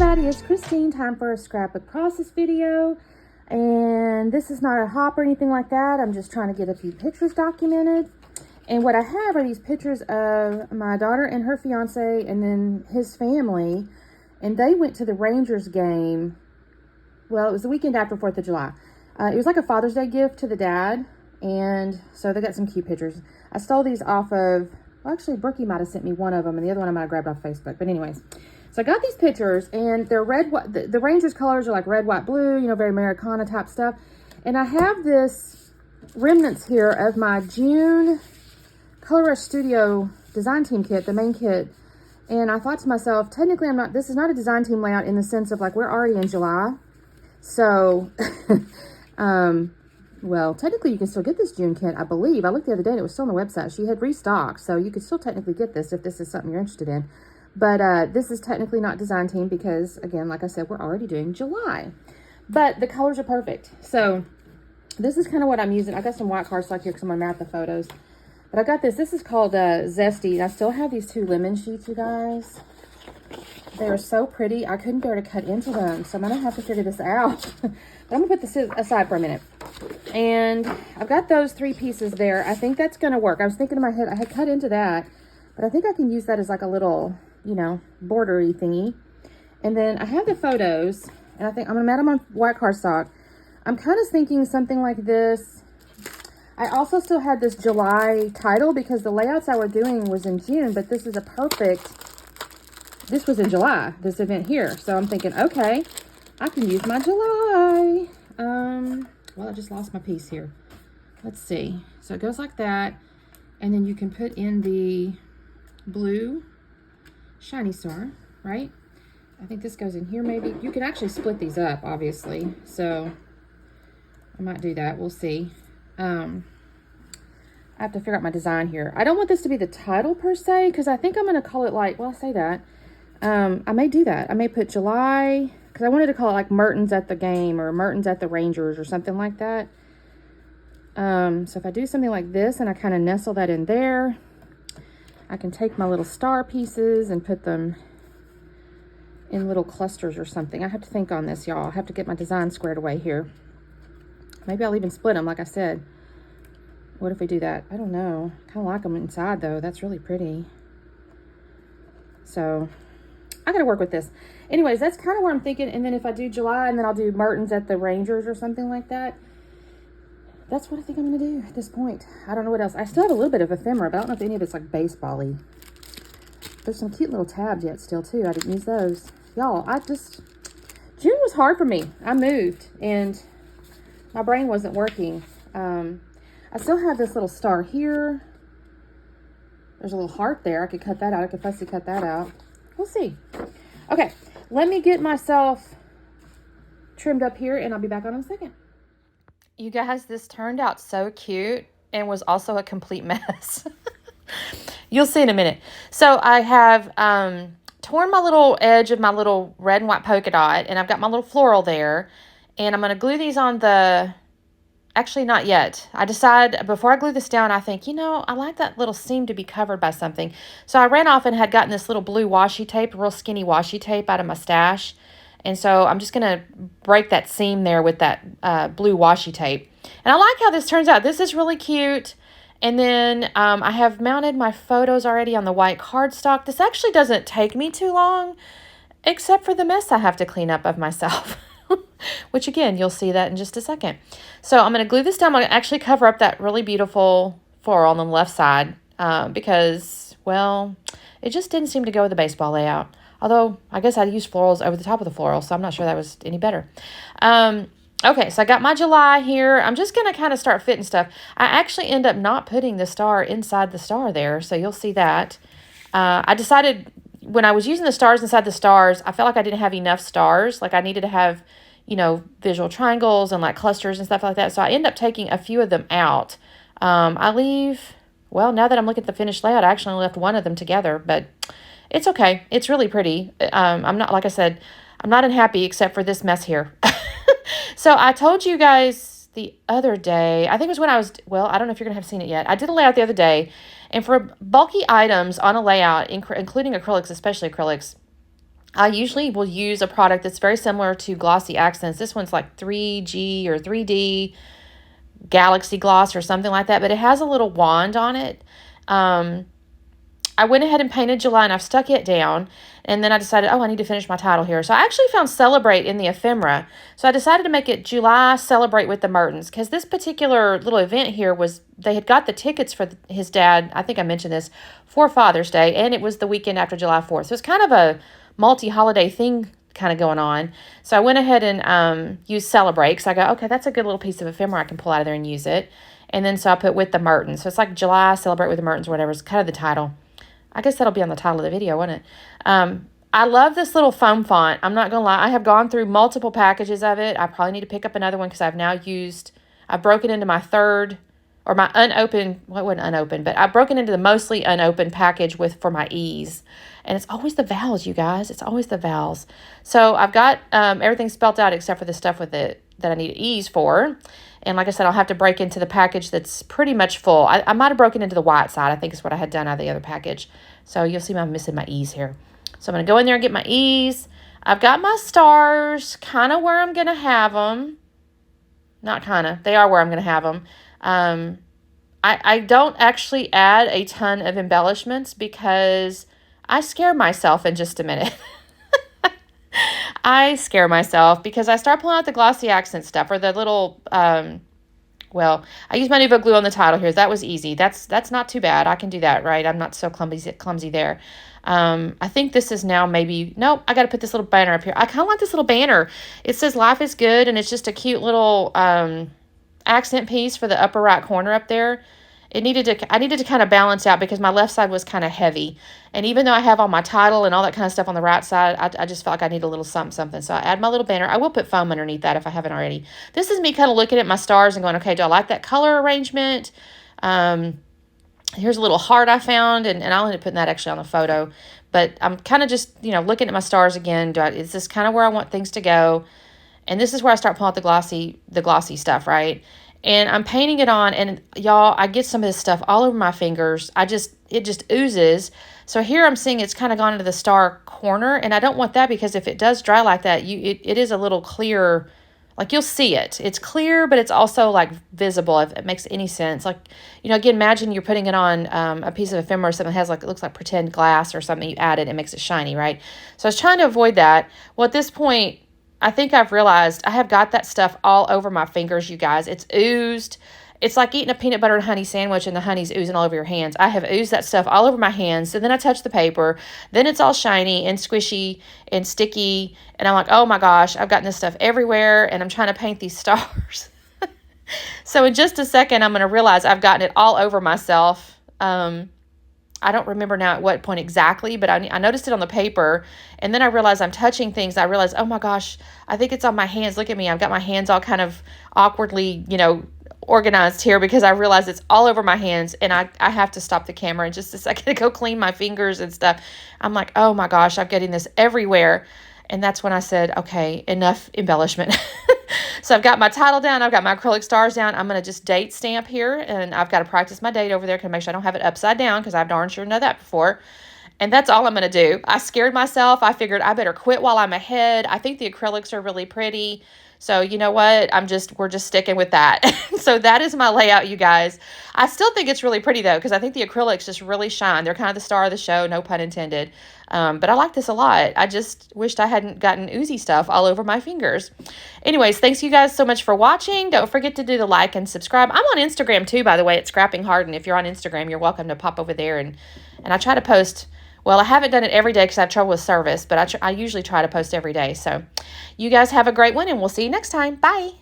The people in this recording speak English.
everybody, it's Christine. Time for a scrapbook process video. And this is not a hop or anything like that. I'm just trying to get a few pictures documented. And what I have are these pictures of my daughter and her fiance and then his family. And they went to the Rangers game. Well, it was the weekend after 4th of July. It was like a Father's Day gift to the dad. And so they got some cute pictures. I stole these off of, well, actually, Brookie might have sent me one of them. And the other one I might have grabbed off Facebook. But anyways. So I got these pictures, and they're red, white, the Rangers colors are like red, white, blue, you know, very Americana type stuff. And I have this remnants here of my June Color Rush Studio design team kit, the main kit. And I thought to myself, technically this is not a design team layout in the sense of like, we're already in July. So, well, technically you can still get this June kit, I believe. I looked the other day and it was still on the website. She had restocked, so you could still technically get this if this is something you're interested in. But this is technically not design team because, again, like I said, we're already doing July. But the colors are perfect. So this is kind of what I'm using. I got some white cardstock here because I'm going to map the photos. But I got this. This is called Zesty. I still have these two lemon sheets, you guys. They are so pretty. I couldn't bear to cut into them. So I'm going to have to figure this out. But I'm going to put this aside for a minute. And I've got those 3 pieces there. I think that's going to work. I was thinking in my head, I had cut into that. But I think I can use that as like a little, you know, bordery thingy. And then I have the photos, and I think I'm going to mat them on white cardstock. I'm kind of thinking something like this. I also still had this July title because the layouts I were doing was in June, but this is a perfect, this was in July, this event here. So I'm thinking, okay, I can use my July. Well, I just lost my piece here. Let's see. So it goes like that, and then you can put in the blue shiny star, right? I think this goes in here maybe. You can actually split these up, obviously. So I might do that. We'll see. I have to figure out my design here. I don't want this to be the title per se, because I think I'm going to call it like, well, I say that. I may do that. I may put July, because I wanted to call it like Mertens at the game or Mertens at the Rangers or something like that. So if I do something like this and I kind of nestle that in there, I can take my little star pieces and put them in little clusters or something. I have to think on this, y'all. I have to get my design squared away here. Maybe I'll even split them, like I said. What if we do that? I don't know. Kind of like them inside, though. That's really pretty. So, I got to work with this. Anyways, that's kind of what I'm thinking. And then if I do July, and then I'll do Mertens at the Rangers or something like that. That's what I think I'm going to do at this point. I don't know what else. I still have a little bit of ephemera, but I don't know if any of it's like baseball-y. There's some cute little tabs yet still, too. I didn't use those. Y'all, June was hard for me. I moved, and my brain wasn't working. I still have this little star here. There's a little heart there. I could cut that out. I could fussy cut that out. We'll see. Okay, let me get myself trimmed up here, and I'll be back on in a second. You guys, this turned out so cute and was also a complete mess. You'll see in a minute. So I have torn my little edge of my little red and white polka dot, and I've got my little floral there. And I'm going to glue these on the, actually not yet. I decide, before I glue this down, I think, you know, I like that little seam to be covered by something. So I ran off and had gotten this little blue washi tape, real skinny washi tape out of my stash. And so I'm just going to break that seam there with that blue washi tape. And I like how this turns out. This is really cute. And then I have mounted my photos already on the white cardstock. This actually doesn't take me too long, except for the mess I have to clean up of myself. Which, again, you'll see that in just a second. So I'm going to glue this down. I'm going to actually cover up that really beautiful floral on the left side because, well, it just didn't seem to go with the baseball layout. Although, I guess I'd use florals over the top of the floral, so I'm not sure that was any better. Okay, so I got my July here. I'm just going to kind of start fitting stuff. I actually end up not putting the star inside the star there, so you'll see that. I decided when I was using the stars inside the stars, I felt like I didn't have enough stars. Like I needed to have, you know, visual triangles and like clusters and stuff like that. So I end up taking a few of them out. I leave, well, now that I'm looking at the finished layout, I actually left one of them together, but it's okay. It's really pretty. I'm not, like I said, I'm not unhappy except for this mess here. So I told you guys the other day, I think it was when I was, well, I don't know if you're going to have seen it yet. I did a layout the other day, and for bulky items on a layout, including acrylics, especially acrylics, I usually will use a product that's very similar to Glossy Accents. This one's like 3G or 3D Galaxy Gloss or something like that, but it has a little wand on it. I went ahead and painted July, and I've stuck it down, and then I decided, oh, I need to finish my title here. So I actually found Celebrate in the ephemera. So I decided to make it July Celebrate with the Mertens, because this particular little event here was, they had got the tickets for his dad, I think I mentioned this, for Father's Day, and it was the weekend after July 4th. So it's kind of a multi-holiday thing kind of going on. So I went ahead and used Celebrate, because I go, okay, that's a good little piece of ephemera I can pull out of there and use it. And then so I put with the Mertens. So it's like July Celebrate with the Mertens or whatever. It's kind of the title. I guess that'll be on the title of the video, won't it? I love this little foam font. I'm not going to lie. I have gone through multiple packages of it. I probably need to pick up another one because I've broken into my third, or my unopened, well, it wasn't unopened, but I've broken into the mostly unopened package for my E's. And it's always the vowels, you guys. It's always the vowels. So I've got everything spelt out except for the stuff with it that I need E's for. And like I said, I'll have to break into the package that's pretty much full. I might have broken into the white side, I think is what I had done out of the other package. So you'll see I'm missing my E's here. So I'm going to go in there and get my E's. I've got my stars kind of where I'm going to have them. Not kind of. They are where I'm going to have them. I don't actually add a ton of embellishments because I scare myself in just a minute. I scare myself because I start pulling out the glossy accent stuff or the little, well, I use my Nuvo glue on the title here. That was easy. That's not too bad. I can do that, right? I'm not so clumsy there. I think this is now maybe, nope, I got to put this little banner up here. I kind of like this little banner. It says life is good, and it's just a cute little accent piece for the upper right corner up there. I needed to kind of balance out because my left side was kind of heavy. And even though I have all my title and all that kind of stuff on the right side, I just felt like I need a little something. So I add my little banner. I will put foam underneath that if I haven't already. This is me kind of looking at my stars and going, okay, do I like that color arrangement? Here's a little heart I found, and I'll end up putting that actually on the photo. But I'm kind of just, looking at my stars again. Is this kind of where I want things to go? And this is where I start pulling out the glossy stuff, right? And I'm painting it on, and y'all, I get some of this stuff all over my fingers. It just oozes. So here I'm seeing it's kind of gone into the star corner, and I don't want that because if it does dry like that, it is a little clear, like you'll see it. It's clear, but it's also like visible, if it makes any sense. Like, again, imagine you're putting it on a piece of ephemera or something that has it looks like pretend glass or something. You add it, it makes it shiny, right? So I was trying to avoid that. Well, at this point, I think I've realized I have got that stuff all over my fingers, you guys. It's oozed. It's like eating a peanut butter and honey sandwich and the honey's oozing all over your hands. I have oozed that stuff all over my hands. So then I touch the paper. Then it's all shiny and squishy and sticky. And I'm like, oh my gosh, I've gotten this stuff everywhere. And I'm trying to paint these stars. So in just a second, I'm going to realize I've gotten it all over myself. I don't remember now at what point exactly, but I noticed it on the paper, and then I realized I'm touching things. I realized, oh my gosh, I think it's on my hands. Look at me. I've got my hands all kind of awkwardly, organized here because I realized it's all over my hands, and I have to stop the camera in just a second to go clean my fingers and stuff. I'm like, oh my gosh, I'm getting this everywhere. And that's when I said, okay, enough embellishment. So I've got my title down. I've got my acrylic stars down. I'm going to just date stamp here, and I've got to practice my date over there to make sure I don't have it upside down because I've darn sure know that before. And that's all I'm going to do. I scared myself. I figured I better quit while I'm ahead. I think the acrylics are really pretty. So you know what? We're just sticking with that. So that is my layout, you guys. I still think it's really pretty though, because I think the acrylics just really shine. They're kind of the star of the show, no pun intended. But I like this a lot. I just wished I hadn't gotten oozy stuff all over my fingers. Anyways, thanks you guys so much for watching. Don't forget to do the like and subscribe. I'm on Instagram too, by the way, at Scrapping Hard. And if you're on Instagram, you're welcome to pop over there. And I try to post. Well, I haven't done it every day because I have trouble with service, but I usually try to post every day. So you guys have a great one, and we'll see you next time. Bye.